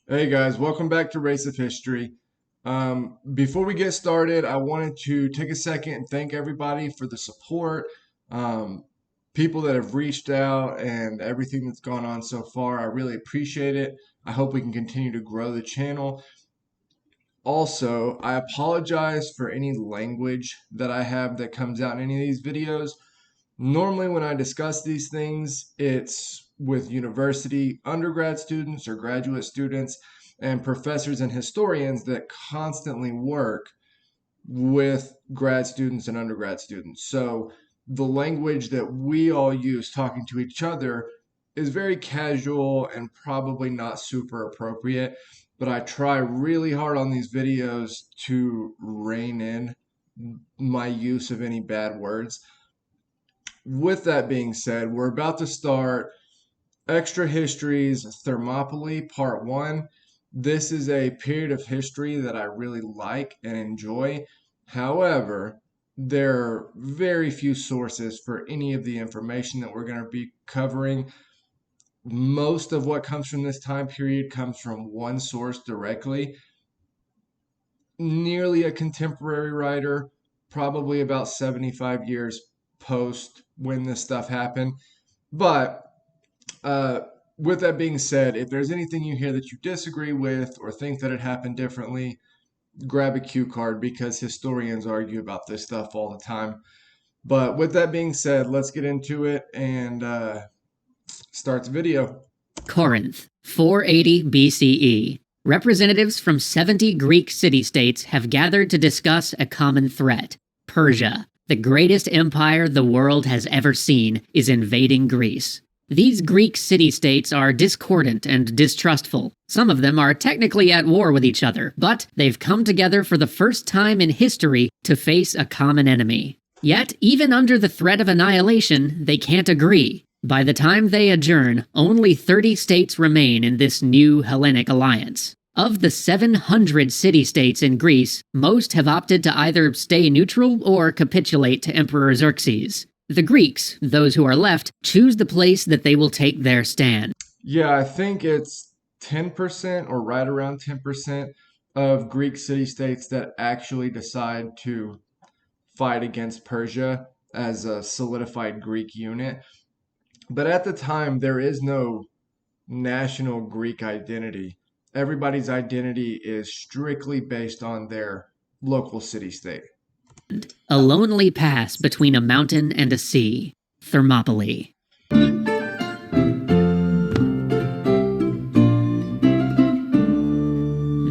Hey guys, welcome back to Race of History. Before we get started, I wanted to take a second and thank everybody for the support, um, people that have reached out, and everything that's gone on so far. I really appreciate it. I hope we can continue to grow the channel. Also, I apologize for any language that I have that comes out in any of these videos. Normally, when I discuss these things, it's with university undergrad students or graduate students and professors and historians that constantly work with grad students and undergrad students. So the language that we all use talking to each other is very casual and probably not super appropriate, but I try really hard on these videos to rein in my use of any bad words. With that being said, we're about to start Extra Histories Thermopylae Part 1. This is a period of history that I really like and enjoy. However, there are very few sources for any of the information that we're going to be covering. Most of what comes from this time period comes from one source directly, nearly a contemporary writer, probably about 75 years post when this stuff happened. But uh, with that being said, if there's anything you hear that you disagree with or think that it happened differently, grab a cue card because historians argue about this stuff all the time. But with that being said, let's get into it and start the video. Corinth, 480 BCE. Representatives from 70 Greek city-states have gathered to discuss a common threat. Persia, the greatest empire the world has ever seen, is invading Greece. These Greek city-states are discordant and distrustful. Some of them are technically at war with each other, but they've come together for the first time in history to face a common enemy. Yet, even under the threat of annihilation, they can't agree. By the time they adjourn, only 30 states remain in this new Hellenic alliance. Of the 700 city-states in Greece, most have opted to either stay neutral or capitulate to Emperor Xerxes. The Greeks, those who are left, choose the place that they will take their stand. Yeah, I think it's 10% or right around 10% of Greek city-states that actually decide to fight against Persia as a solidified Greek unit. But at the time, there is no national Greek identity. Everybody's identity is strictly based on their local city state. A lonely pass between a mountain and a sea. Thermopylae.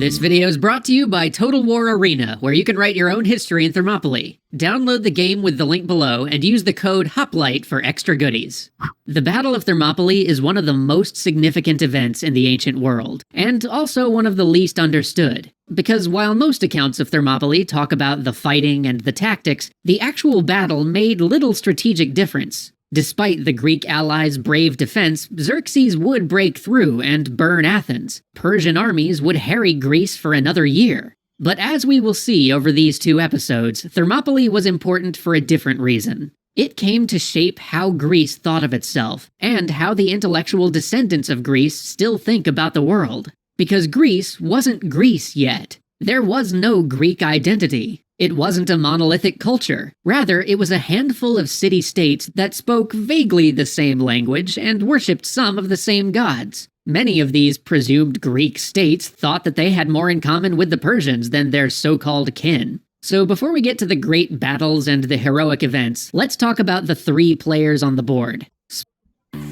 This video is brought to you by Total War Arena, where you can write your own history in Thermopylae. Download the game with the link below and use the code HOPLIGHT for extra goodies. The Battle of Thermopylae is one of the most significant events in the ancient world, and also one of the least understood. Because while most accounts of Thermopylae talk about the fighting and the tactics, the actual battle made little strategic difference. Despite the Greek allies' brave defense, Xerxes would break through and burn Athens. Persian armies would harry Greece for another year. But as we will see over these two episodes, Thermopylae was important for a different reason. It came to shape how Greece thought of itself, and how the intellectual descendants of Greece still think about the world. Because Greece wasn't Greece yet. There was no Greek identity. It wasn't a monolithic culture. Rather, it was a handful of city-states that spoke vaguely the same language and worshipped some of the same gods. Many of these presumed Greek states thought that they had more in common with the Persians than their so-called kin. So before we get to the great battles and the heroic events, let's talk about the three players on the board.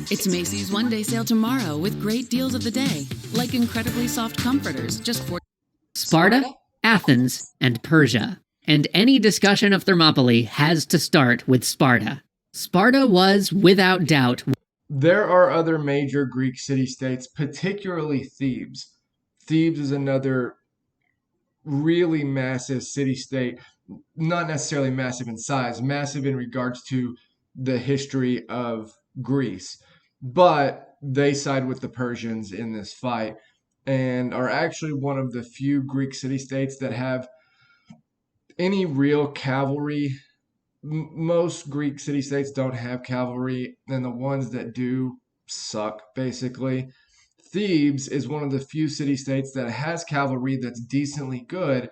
It's Macy's one-day sale tomorrow with great deals of the day, like incredibly soft comforters, just for Sparta, Athens, and Persia. And any discussion of Thermopylae has to start with Sparta. Sparta was, without doubt, There are other major Greek city-states, particularly Thebes. Thebes is another really massive city-state, not necessarily massive in size, massive in regards to the history of Greece. But they side with the Persians in this fight and are actually one of the few Greek city-states that have any real cavalry. Most Greek city-states don't have cavalry, and the ones that do suck, basically. Thebes is one of the few city-states that has cavalry that's decently good,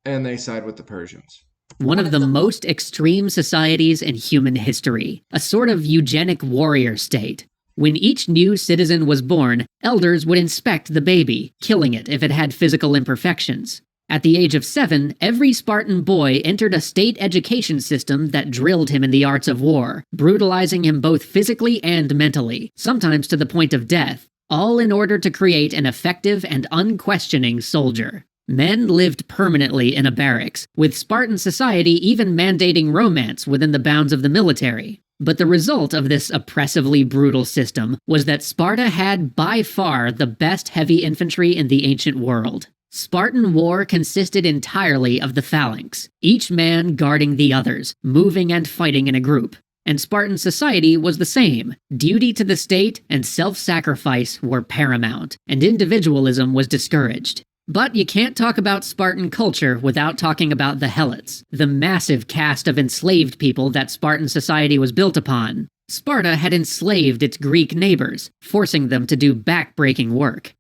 and they side with the Persians. One of the most extreme societies in human history, a sort of eugenic warrior state. When each new citizen was born, elders would inspect the baby, killing it if it had physical imperfections. At the age of 7, every Spartan boy entered a state education system that drilled him in the arts of war, brutalizing him both physically and mentally, sometimes to the point of death, all in order to create an effective and unquestioning soldier. Men lived permanently in a barracks, with Spartan society even mandating romance within the bounds of the military. But the result of this oppressively brutal system was that Sparta had by far the best heavy infantry in the ancient world. Spartan war consisted entirely of the phalanx, each man guarding the others, moving and fighting in a group. And Spartan society was the same. Duty to the state and self-sacrifice were paramount, and individualism was discouraged. But you can't talk about Spartan culture without talking about the Helots, the massive caste of enslaved people that Spartan society was built upon. Sparta had enslaved its Greek neighbors, forcing them to do back-breaking work.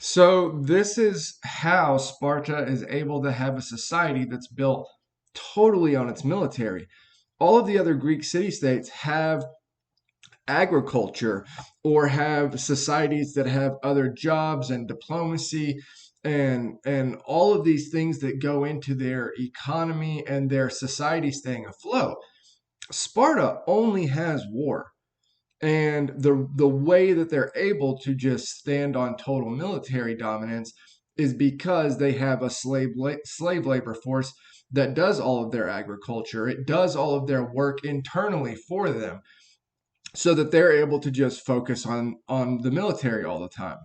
So this is how Sparta is able to have a society that's built totally on its military. All of the other Greek city-states have agriculture or have societies that have other jobs and diplomacy and all of these things that go into their economy and their society staying afloat. Sparta only has war. And the way that they're able to just stand on total military dominance is because they have a slave labor force that does all of their agriculture. It does all of their work internally for them so that they're able to just focus on the military all the time.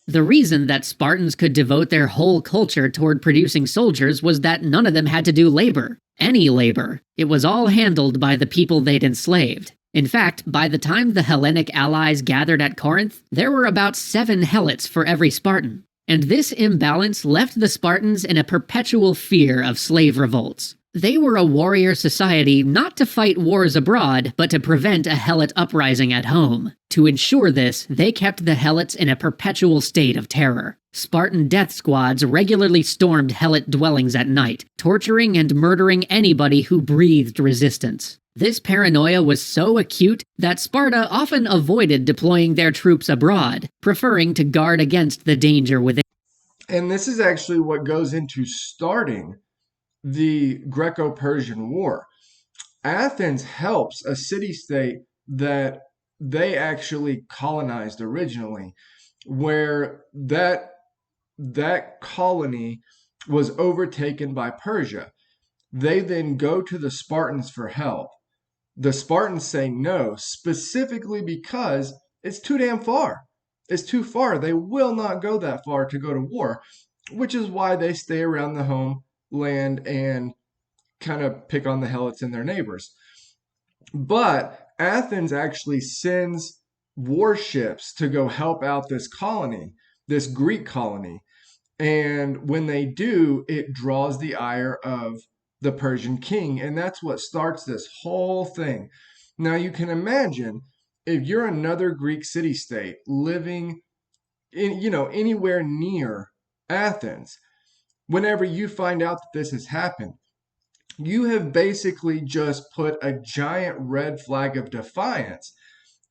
The reason that Spartans could devote their whole culture toward producing soldiers was that none of them had to do labor. Any labor. It was all handled by the people they'd enslaved. In fact, by the time the Hellenic allies gathered at Corinth, there were about 7 Helots for every Spartan. And this imbalance left the Spartans in a perpetual fear of slave revolts. They were a warrior society not to fight wars abroad, but to prevent a Helot uprising at home. To ensure this, they kept the Helots in a perpetual state of terror. Spartan death squads regularly stormed Helot dwellings at night, torturing and murdering anybody who breathed resistance. This paranoia was so acute that Sparta often avoided deploying their troops abroad, preferring to guard against the danger within. And this is actually what goes into starting the Greco-Persian War. Athens helps a city-state that they actually colonized originally, where that colony was overtaken by Persia. They then go to the Spartans for help. The Spartans say no, specifically because it's too damn far. It's too far. They will not go that far to go to war, which is why they stay around the homeland and kind of pick on the Helots and their neighbors. But Athens actually sends warships to go help out this colony, this Greek colony. And when they do, it draws the ire of the Persian king, and that's what starts this whole thing. Now you can imagine if you're another Greek city-state living in, anywhere near Athens, whenever you find out that this has happened, you have basically just put a giant red flag of defiance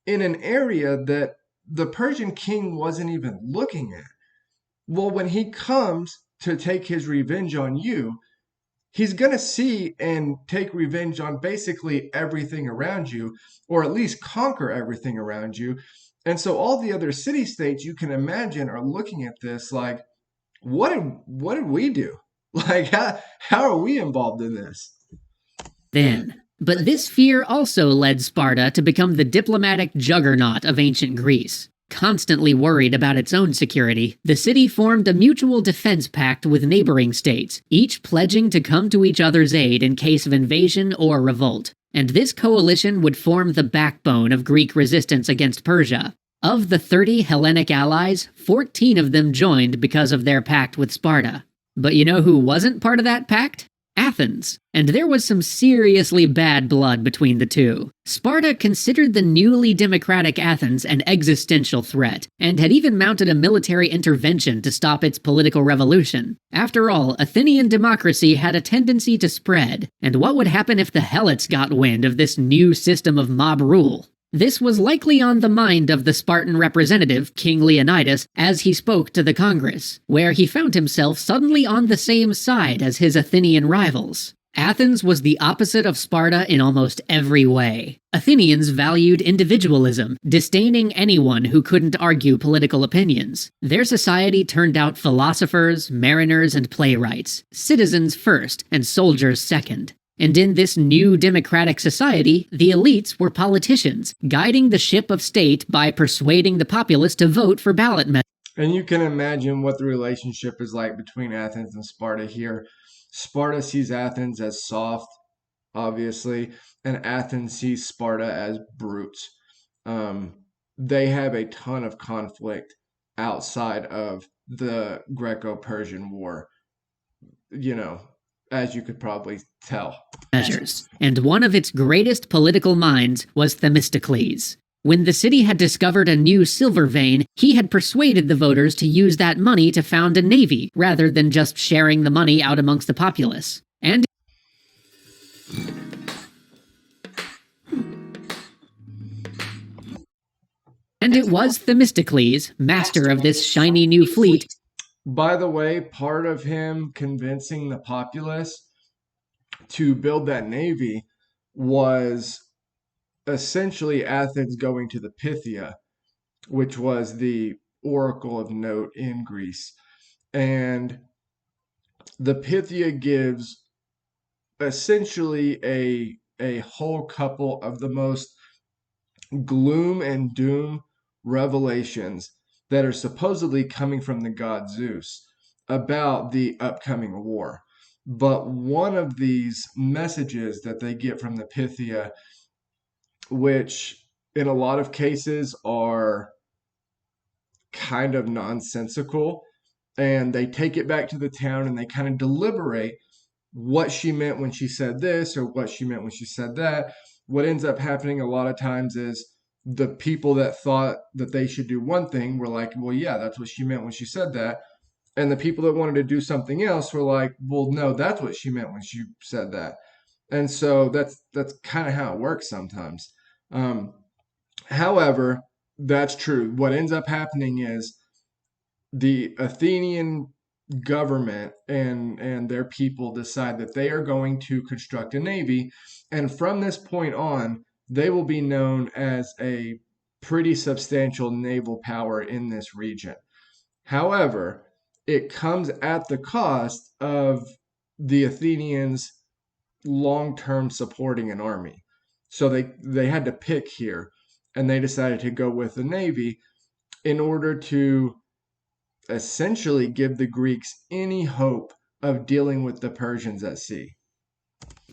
in an area that the Persian king wasn't even looking at. Well, when he comes to take his revenge on you, he's going to see and take revenge on basically everything around you, or at least conquer everything around you. And so all the other city-states you can imagine are looking at this like, what did we do? Like, how are we involved in this? But this fear also led Sparta to become the diplomatic juggernaut of ancient Greece. Constantly worried about its own security, the city formed a mutual defense pact with neighboring states, each pledging to come to each other's aid in case of invasion or revolt. And this coalition would form the backbone of Greek resistance against Persia. Of the 30 Hellenic allies, 14 of them joined because of their pact with Sparta. But you know who wasn't part of that pact? Athens, and there was some seriously bad blood between the two. Sparta considered the newly democratic Athens an existential threat, and had even mounted a military intervention to stop its political revolution. After all, Athenian democracy had a tendency to spread, and what would happen if the Helots got wind of this new system of mob rule? This was likely on the mind of the Spartan representative, King Leonidas, as he spoke to the Congress, where he found himself suddenly on the same side as his Athenian rivals. Athens was the opposite of Sparta in almost every way. Athenians valued individualism, disdaining anyone who couldn't argue political opinions. Their society turned out philosophers, mariners, and playwrights, citizens first and soldiers second. And in this new democratic society, the elites were politicians, guiding the ship of state by persuading the populace to vote for ballot measures. And you can imagine what the relationship is like between Athens and Sparta here. Sparta sees Athens as soft, obviously, and Athens sees Sparta as brutes. They have a ton of conflict outside of the Greco-Persian War, as you could probably tell. And one of its greatest political minds was Themistocles. When the city had discovered a new silver vein, he had persuaded the voters to use that money to found a navy, rather than just sharing the money out amongst the populace. And it was Themistocles, master of this shiny new fleet. By the way, part of him convincing the populace to build that navy was essentially Athens going to the Pythia, which was the oracle of note in Greece. And the Pythia gives essentially a whole couple of the most gloom and doom revelations that are supposedly coming from the god Zeus about the upcoming war. But one of these messages that they get from the Pythia, which in a lot of cases are kind of nonsensical, and they take it back to the town and they kind of deliberate what she meant when she said this or what she meant when she said that. What ends up happening a lot of times is the people that thought that they should do one thing were like, well, yeah, that's what she meant when she said that. And the people that wanted to do something else were like, well, no, that's what she meant when she said that. And so that's kind of how it works sometimes. However, that's true. What ends up happening is the Athenian government and their people decide that they are going to construct a navy. And from this point on, they will be known as a pretty substantial naval power in this region. However, it comes at the cost of the Athenians long-term supporting an army. So they had to pick here, and they decided to go with the navy in order to essentially give the Greeks any hope of dealing with the Persians at sea.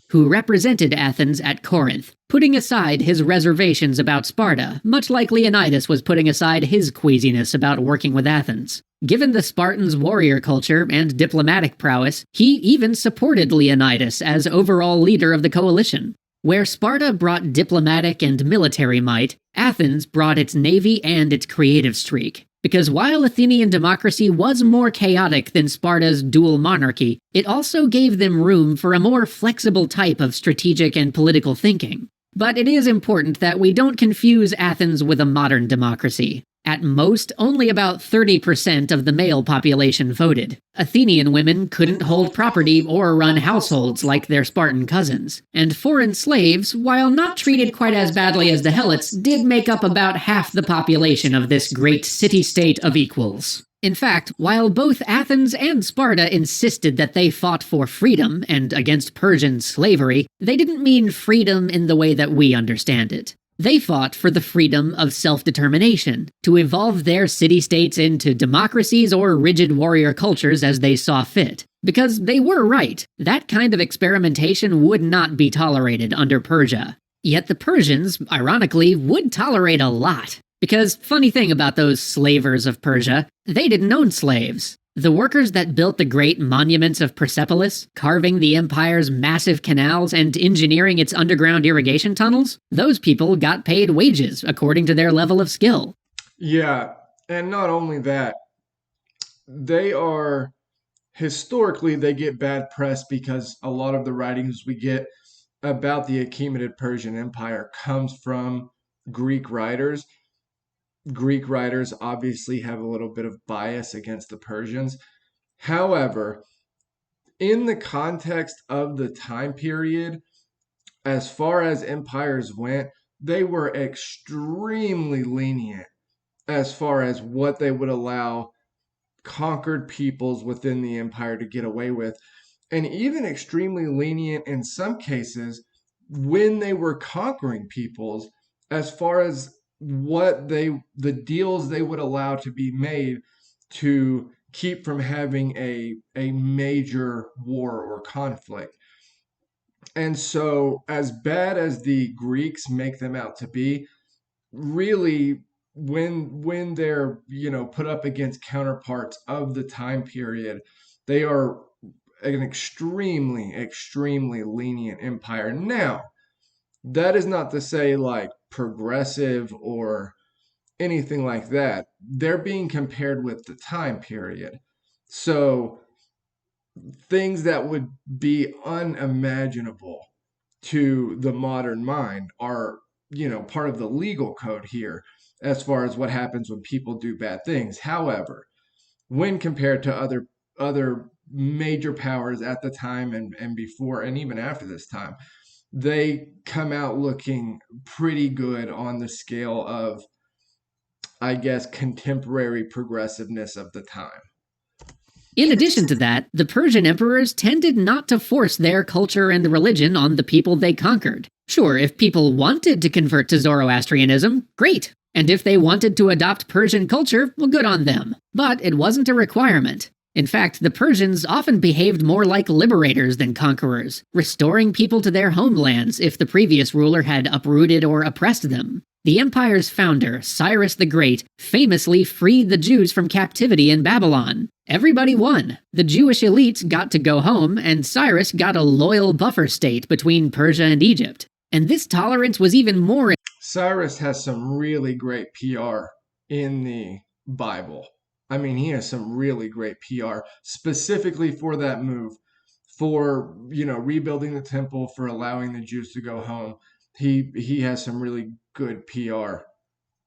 Who represented Athens at Corinth, putting aside his reservations about Sparta, much like Leonidas was putting aside his queasiness about working with Athens. Given the Spartans' warrior culture and diplomatic prowess, he even supported Leonidas as overall leader of the coalition. Where Sparta brought diplomatic and military might, Athens brought its navy and its creative streak. Because while Athenian democracy was more chaotic than Sparta's dual monarchy, it also gave them room for a more flexible type of strategic and political thinking. But it is important that we don't confuse Athens with a modern democracy. At most, only about 30% of the male population voted. Athenian women couldn't hold property or run households like their Spartan cousins. And foreign slaves, while not treated quite as badly as the Helots, did make up about half the population of this great city-state of equals. In fact, while both Athens and Sparta insisted that they fought for freedom and against Persian slavery, they didn't mean freedom in the way that we understand it. They fought for the freedom of self-determination, to evolve their city-states into democracies or rigid warrior cultures as they saw fit. Because they were right, that kind of experimentation would not be tolerated under Persia. Yet the Persians, ironically, would tolerate a lot. Because, funny thing about those slavers of Persia, they didn't own slaves. The workers that built the great monuments of Persepolis, carving the empire's massive canals and engineering its underground irrigation tunnels, those people got paid wages according to their level of skill. Yeah, and not only that, they are historically they get bad press because a lot of the writings we get about the Achaemenid Persian Empire comes from Greek writers. Greek writers obviously have a little bit of bias against the Persians. However, in the context of the time period, as far as empires went, they were extremely lenient as far as what they would allow conquered peoples within the empire to get away with, and even extremely lenient in some cases when they were conquering peoples as far as the deals they would allow to be made to keep from having a major war or conflict. And so, as bad as the Greeks make them out to be, really, when they're put up against counterparts of the time period, they are an extremely lenient empire. Now, that is not to say like progressive or anything like that. They're being compared with the time period. So things that would be unimaginable to the modern mind are, part of the legal code here as far as what happens when people do bad things. However, when compared to other major powers at the time and before and even after this time, they come out looking pretty good on the scale of, I guess, contemporary progressiveness of the time. In addition to that, the Persian emperors tended not to force their culture and religion on the people they conquered. Sure, if people wanted to convert to Zoroastrianism, great. And if they wanted to adopt Persian culture, well, good on them. But it wasn't a requirement. In fact, the Persians often behaved more like liberators than conquerors, restoring people to their homelands if the previous ruler had uprooted or oppressed them. The empire's founder, Cyrus the Great, famously freed the Jews from captivity in Babylon. Everybody won. The Jewish elites got to go home, and Cyrus got a loyal buffer state between Persia and Egypt. And this tolerance was even more. Cyrus has some really great PR in the Bible. I mean, he has some really great PR specifically for that move, for, rebuilding the temple, for allowing the Jews to go home. He has some really good PR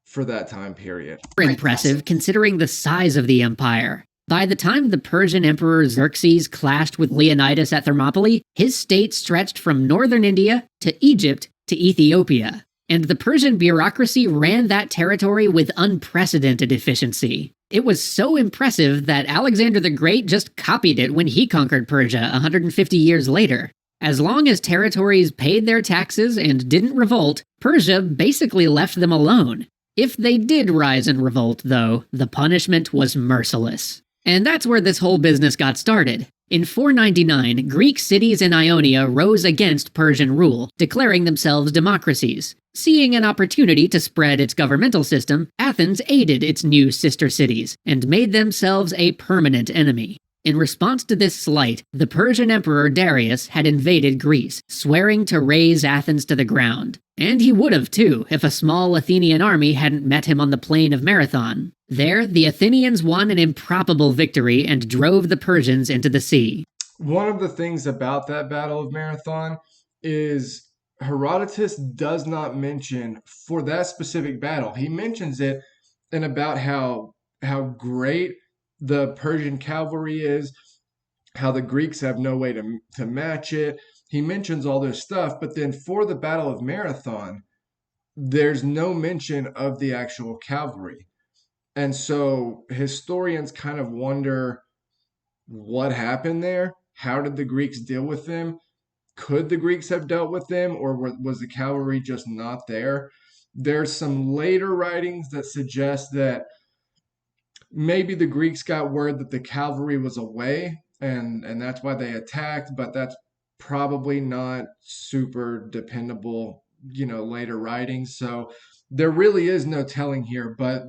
for that time period. Impressive considering the size of the empire. By the time the Persian Emperor Xerxes clashed with Leonidas at Thermopylae, his state stretched from northern India to Egypt to Ethiopia. And the Persian bureaucracy ran that territory with unprecedented efficiency. It was so impressive that Alexander the Great just copied it when he conquered Persia 150 years later. As long as territories paid their taxes and didn't revolt, Persia basically left them alone. If they did rise and revolt, though, the punishment was merciless. And that's where this whole business got started. In 499, Greek cities in Ionia rose against Persian rule, declaring themselves democracies. Seeing an opportunity to spread its governmental system, Athens aided its new sister cities, and made themselves a permanent enemy. In response to this slight, the Persian Emperor Darius had invaded Greece, swearing to raze Athens to the ground. And he would have too, if a small Athenian army hadn't met him on the plain of Marathon. There, the Athenians won an improbable victory and drove the Persians into the sea. One of the things about that Battle of Marathon is Herodotus does not mention for that specific battle. He mentions it and about how great the Persian cavalry is, how the Greeks have no way to match it. He mentions all this stuff, but then for the Battle of Marathon, there's no mention of the actual cavalry. And so historians kind of wonder what happened there. How did the Greeks deal with them? Could the Greeks have dealt with them, or was the cavalry just not there? There's some later writings that suggest that maybe the Greeks got word that the cavalry was away, and that's why they attacked, but that's probably not super dependable, later writings. So there really is no telling here, but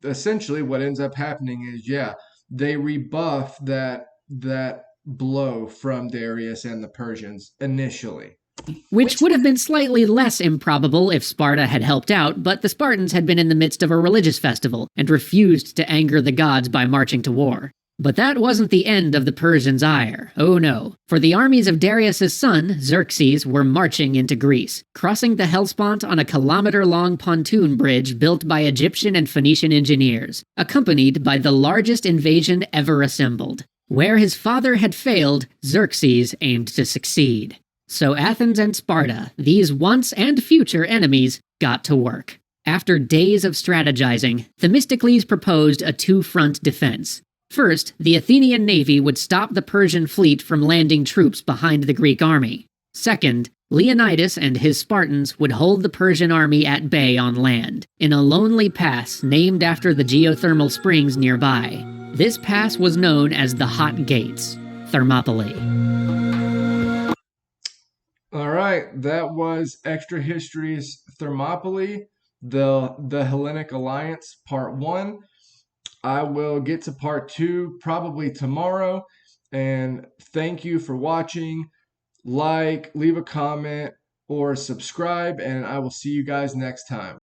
essentially what ends up happening is, yeah, they rebuff that blow from Darius and the Persians initially. Which would have been slightly less improbable if Sparta had helped out, but the Spartans had been in the midst of a religious festival and refused to anger the gods by marching to war. But that wasn't the end of the Persians' ire. Oh no. For the armies of Darius' son, Xerxes, were marching into Greece, crossing the Hellespont on a kilometer-long pontoon bridge built by Egyptian and Phoenician engineers, accompanied by the largest invasion ever assembled. Where his father had failed, Xerxes aimed to succeed. So Athens and Sparta, these once and future enemies, got to work. After days of strategizing, Themistocles proposed a two-front defense. First, the Athenian navy would stop the Persian fleet from landing troops behind the Greek army. Second, Leonidas and his Spartans would hold the Persian army at bay on land, in a lonely pass named after the geothermal springs nearby. This pass was known as the Hot Gates, Thermopylae. All right, that was Extra History's Thermopylae, the Hellenic Alliance, Part 1. I will get to Part 2 probably tomorrow, and thank you for watching. Like, leave a comment, or subscribe, and I will see you guys next time.